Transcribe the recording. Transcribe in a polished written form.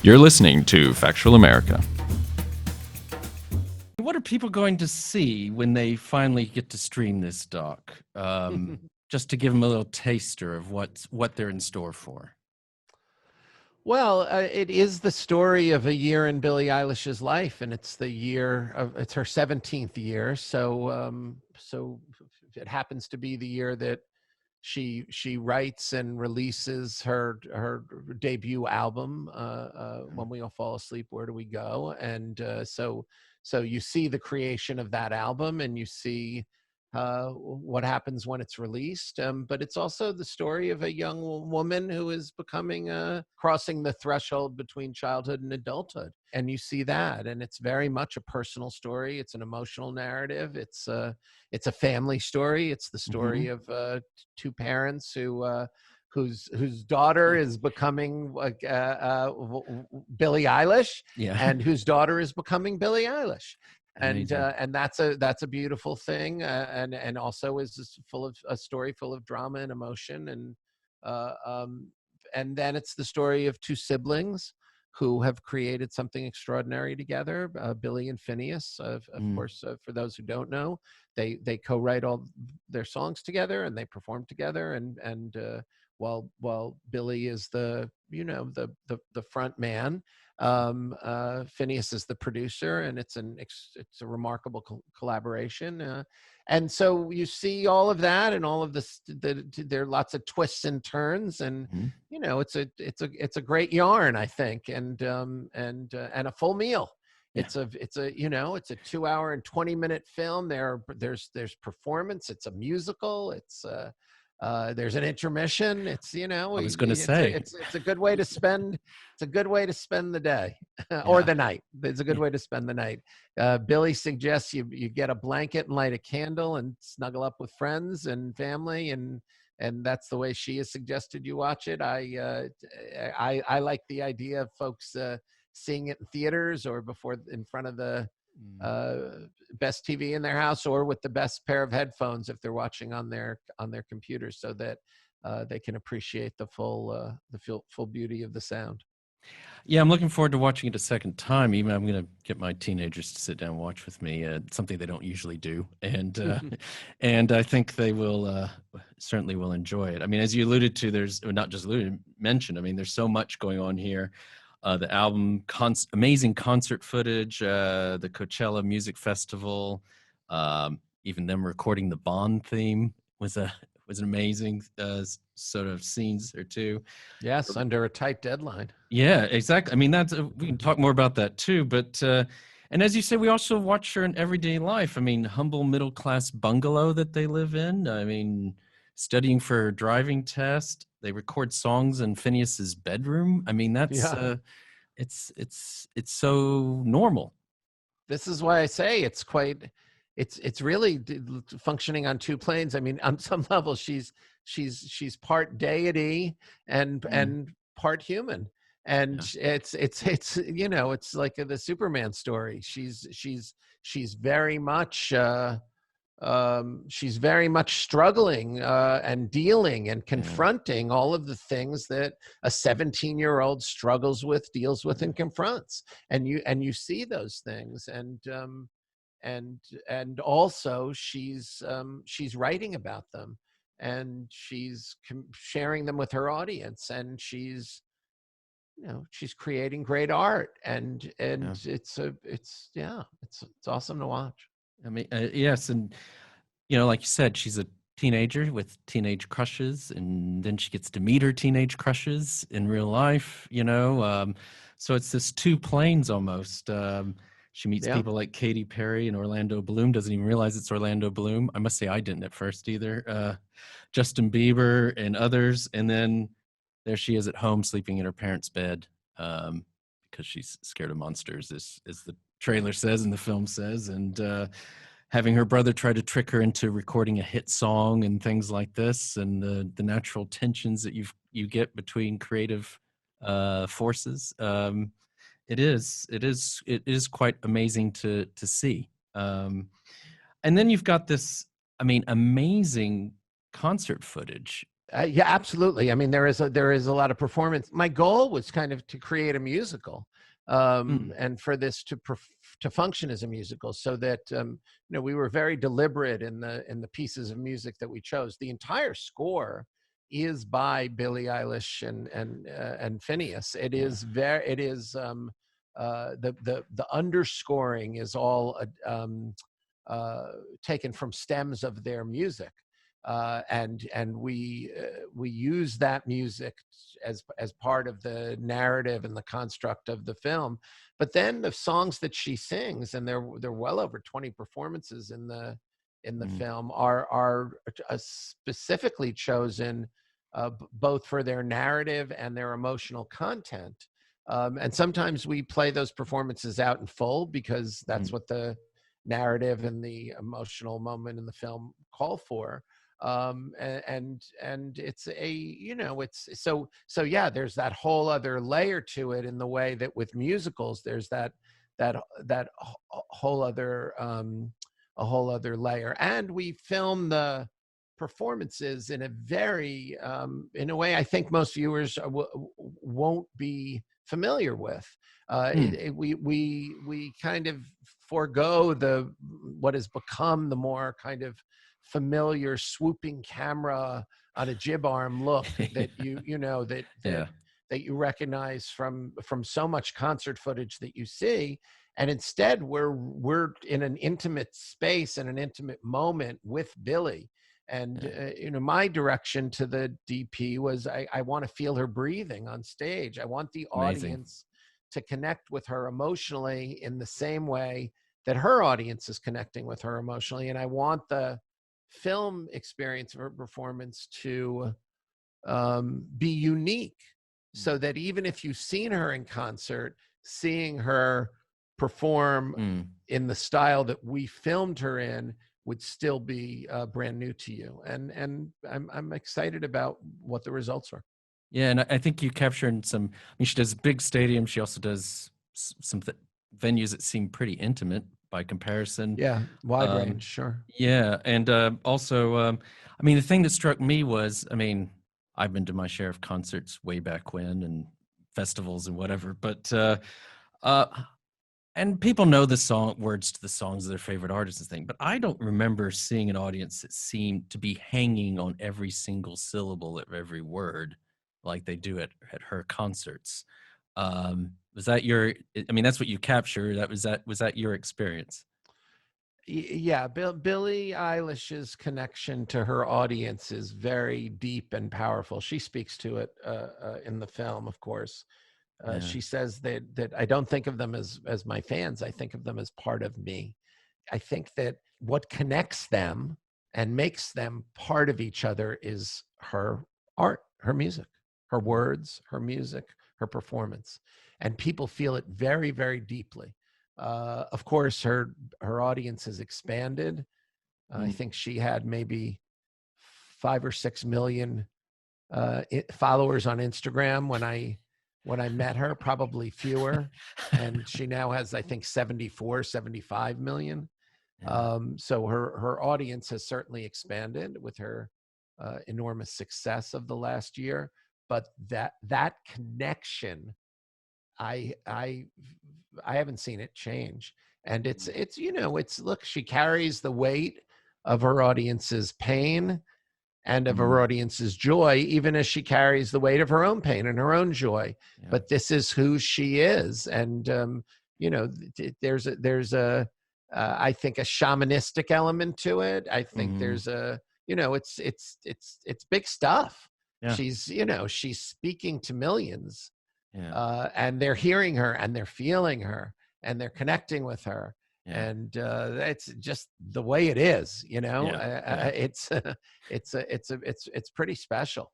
You're listening to Factual America. What are people going to see when they finally get to stream this doc? Just to give them a little taster of what they're in store for. Well, it is the story of a year in Billie Eilish's life, and it's her 17th year. So it happens to be the year that she writes and releases her debut album, When We All Fall Asleep, Where Do We Go? And so you see the creation of that album, and you see what happens when it's released. But it's also the story of a young woman who is crossing the threshold between childhood and adulthood. And you see that, and it's very much a personal story. It's an emotional narrative. It's a family story. It's the story of two parents whose daughter is becoming Billie Eilish, and whose daughter is becoming Billie Eilish. And that's a beautiful thing, and also is full of a story full of drama and emotion, and then it's the story of two siblings who have created something extraordinary together, Billie and Phineas. Of course, for those who don't know, they co-write all their songs together and they perform together, and while Billie is the front man, Phineas is the producer, and it's a remarkable collaboration. And so you see all of that, and all of this. There are lots of twists and turns, and it's a great yarn, I think, and a full meal. Yeah. It's a 2-hour and 20-minute film. There's performance. It's a musical. There's an intermission. I was going to say it's a good way to spend. It's a good way to spend the day or the night. It's a good way to spend the night. Billie suggests you get a blanket and light a candle and snuggle up with friends and family, and that's the way she has suggested you watch it. I like the idea of folks seeing it in theaters or in front of the best TV in their house, or with the best pair of headphones if they're watching on their computers, so that they can appreciate the full beauty of the sound. Yeah, I'm looking forward to watching it a second time. Even I'm going to get my teenagers to sit down and watch with me. Something they don't usually do, and and I think they will certainly will enjoy it. I mean, as you alluded to, mentioned. I mean, there's so much going on here. The album, amazing concert footage, the Coachella Music Festival, even them recording the Bond theme was an amazing sort of scenes there too. Yes, under a tight deadline. Yeah, exactly. I mean, we can talk more about that too. But and as you say, we also watch her in everyday life. I mean, humble middle class bungalow that they live in. I mean, studying for a driving test. They record songs in Phineas's bedroom. I mean, that's it's so normal. This is why I say it's really functioning on two planes. I mean, on some level, she's part deity and part human, and it's like the Superman story. She's very much. She's very much struggling and dealing and confronting all of the things that a 17-year-old struggles with, deals with, and confronts. And you see those things, and also she's writing about them, and she's sharing them with her audience, and she's creating great art, and it's awesome to watch. I mean, yes, and like you said, she's a teenager with teenage crushes, and then she gets to meet her teenage crushes in real life. So it's this two planes almost. She meets people like Katy Perry and Orlando Bloom. Doesn't even realize it's Orlando Bloom. I must say, I didn't at first either. Justin Bieber and others, and then there she is at home sleeping in her parents' bed because she's scared of monsters, as the trailer says and the film says, and having her brother try to trick her into recording a hit song and things like this, and the natural tensions that you get between creative forces. It is quite amazing to see. And then you've got this, I mean, amazing concert footage. Yeah, absolutely. I mean, there is a lot of performance. My goal was kind of to create a musical, Mm, and for this to function as a musical, so that we were very deliberate in the pieces of music that we chose. The entire score is by Billie Eilish and Phineas. It yeah. is very it is the underscoring is all taken from stems of their music, and we use that music as part of the narrative and the construct of the film. But then the songs that she sings, and there well over 20 performances in the Mm, film, are specifically chosen both for their narrative and their emotional content. And sometimes we play those performances out in full because that's mm, what the narrative and the emotional moment in the film call for. And it's a it's so yeah, there's that whole other layer to it, in the way that with musicals there's that whole other a whole other layer. And we film the performances in a very in a way I think most viewers won't be familiar with. mm. We kind of forego the what has become the more kind of familiar swooping camera on a jib arm look that Yeah. that you recognize from so much concert footage that you see. And instead we're in an intimate space and an intimate moment with Billie. And Yeah. my direction to the DP was I want to feel her breathing on stage. I want the Amazing. audience to connect with her emotionally in the same way that her audience is connecting with her emotionally. And I want the film experience of her performance to be unique, so that even if you've seen her in concert, seeing her perform Mm. in the style that we filmed her in would still be brand new to you. And I'm excited about what the results are. Yeah, and I think you captured some. I mean, she does big stadiums. She also does some venues that seem pretty intimate by comparison. Yeah, wide Um, range, sure. yeah, and also, I mean, the thing that struck me was, I mean, I've been to my share of concerts way back when, and festivals and whatever, but uh, and people know the song words to the songs of their favorite artists and thing, but I don't remember seeing an audience that seemed to be hanging on every single syllable of every word like they do at her concerts. Was that your? I mean, that's what you capture. Was that your experience? Yeah, Billie Eilish's connection to her audience is very deep and powerful. She speaks to it in the film, of course. Yeah. She says that I don't think of them as my fans. I think of them as part of me. I think that what connects them and makes them part of each other is her art, her music, her words, her music, her performance. And people feel it very, very deeply. Of course, her audience has expanded. I Mm. think she had maybe 5 or 6 million followers on Instagram when I met her, probably fewer. And she now has, I think, 74, 75 million. Yeah. So her audience has certainly expanded with her enormous success of the last year. But that connection, I I I haven't seen it change. And it's look, she carries the weight of her audience's pain and of Mm. her audience's joy, even as she carries the weight of her own pain and her own joy. Yeah. But this is who she is. And there's a I think a shamanistic element to it. I think Mm. there's a it's big stuff. Yeah. She's speaking to millions, Yeah. and they're hearing her and they're feeling her and they're connecting with her. Yeah. And it's just the way it is. Yeah. Yeah. It's it's pretty special.